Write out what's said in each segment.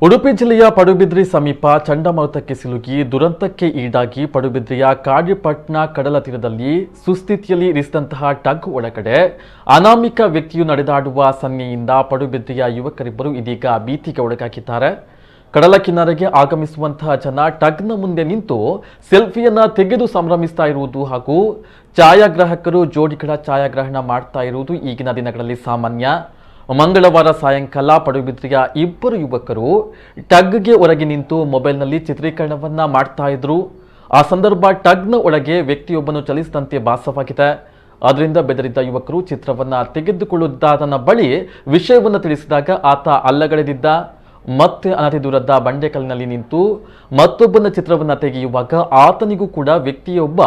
ಉಡುಪಿ ಜಿಲ್ಲೆಯ ಪಡುಬಿದ್ರಿ ಸಮೀಪ ಚಂಡಮಾರುತಕ್ಕೆ ಸಿಲುಕಿ ದುರಂತಕ್ಕೆ ಈಡಾಗಿ ಪಡುಬಿದ್ರಿಯ ಕಾಡ್ಯಪಟ್ನ ಕಡಲ ತೀರದಲ್ಲಿ ಸುಸ್ಥಿತಿಯಲ್ಲಿ ಇರಿಸಿದಂತಹ ಟಗ್ ಒಳಗಡೆ ಅನಾಮಿಕ ವ್ಯಕ್ತಿಯು ನಡೆದಾಡುವ ಸನ್ನೆಯಿಂದ ಪಡುಬಿದ್ರಿಯ ಯುವಕರಿಬ್ಬರು ಇದೀಗ ಭೀತಿಗೆ ಒಳಗಾಗಿದ್ದಾರೆ. ಕಡಲ ಕಿನಾರೆಗೆ ಆಗಮಿಸುವಂತಹ ಜನ ಟಗ್ನ ಮುಂದೆ ನಿಂತು ಸೆಲ್ಫಿಯನ್ನ ತೆಗೆದು ಸಂಭ್ರಮಿಸ್ತಾ ಇರುವುದು ಹಾಗೂ ಛಾಯಾಗ್ರಾಹಕರು ಜೋಡಿಗಳ ಛಾಯಾಗ್ರಹಣ ಮಾಡ್ತಾ ಇರುವುದು ಈಗಿನ ದಿನಗಳಲ್ಲಿ ಸಾಮಾನ್ಯ. ಮಂಗಳವಾರ ಸಾಯಂಕಾಲ ಪಡುಬಿದ್ರಿಯ ಇಬ್ಬರು ಯುವಕರು ಟಗ್ಗೆ ಹೊರಗೆ ನಿಂತು ಮೊಬೈಲ್ನಲ್ಲಿ ಚಿತ್ರೀಕರಣವನ್ನ ಮಾಡ್ತಾ ಇದ್ರು. ಆ ಸಂದರ್ಭ ಟಗ್ನ ಒಳಗೆ ವ್ಯಕ್ತಿಯೊಬ್ಬನು ಚಲಿಸಿದಂತೆ ಭಾಸವಾಗಿದೆ. ಅದರಿಂದ ಬೆದರಿದ್ದ ಯುವಕರು ಚಿತ್ರವನ್ನ ತೆಗೆದುಕೊಳ್ಳುತ್ತಾತನ ಬಳಿ ವಿಷಯವನ್ನು ತಿಳಿಸಿದಾಗ ಆತ ಅಲ್ಲಗಳೆದಿದ್ದ. ಮತ್ತೆ ಅನತಿ ದೂರದ ಬಂಡೆಕಲ್ಲಿನಲ್ಲಿ ನಿಂತು ಮತ್ತೊಬ್ಬನ ಚಿತ್ರವನ್ನ ತೆಗೆಯುವಾಗ ಆತನಿಗೂ ಕೂಡ ವ್ಯಕ್ತಿಯೊಬ್ಬ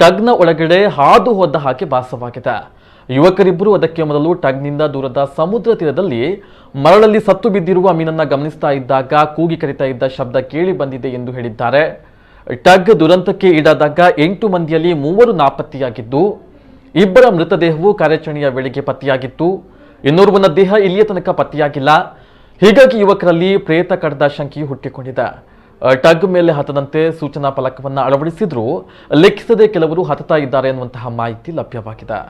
ಟಗ್ನ ಒಳಗಡೆ ಹಾದು ಹೋದ ಹಾಗೆ ಭಾಸವಾಗಿದೆ. ಯುವಕರಿಬ್ಬರು ಅದಕ್ಕೆ ಮೊದಲು ಟಗ್ನಿಂದ ದೂರದ ಸಮುದ್ರ ತೀರದಲ್ಲಿ ಮರಳಲ್ಲಿ ಸತ್ತು ಬಿದ್ದಿರುವ ಮೀನನ್ನ ಗಮನಿಸ್ತಾ ಇದ್ದಾಗ ಕೂಗಿ ಕರೀತಾ ಇದ್ದ ಶಬ್ದ ಕೇಳಿ ಬಂದಿದೆ ಎಂದು ಹೇಳಿದ್ದಾರೆ. ಟಗ್ ದುರಂತಕ್ಕೆ ಈಡಾದಾಗ 8 ಮಂದಿಯಲ್ಲಿ 3 ನಾಪತ್ತೆಯಾಗಿದ್ದು, ಇಬ್ಬರ ಮೃತದೇಹವು ಕಾರ್ಯಾಚರಣೆಯ ವೇಳೆಗೆ ಪತ್ತೆಯಾಗಿತ್ತು. ಇನ್ನೋರ್ವನ ದೇಹ ಇಲ್ಲಿಯ ತನಕ ಪತ್ತೆಯಾಗಿಲ್ಲ. ಹೀಗಾಗಿ ಯುವಕರಲ್ಲಿ ಪ್ರೇತ ಕಡ್ದ ಶಂಕೆಯು ಹುಟ್ಟಿಕೊಂಡಿದೆ. ಟಗ್ ಮೇಲೆ ಹತ್ತದಂತೆ ಸೂಚನಾ ಫಲಕವನ್ನು ಅಳವಡಿಸಿದ್ರೂ ಲೆಕ್ಕಿಸದೆ ಕೆಲವರು ಹತ್ತುತ್ತಾ ಇದ್ದಾರೆ ಎನ್ನುವಂತಹ ಮಾಹಿತಿ ಲಭ್ಯವಾಗಿದೆ.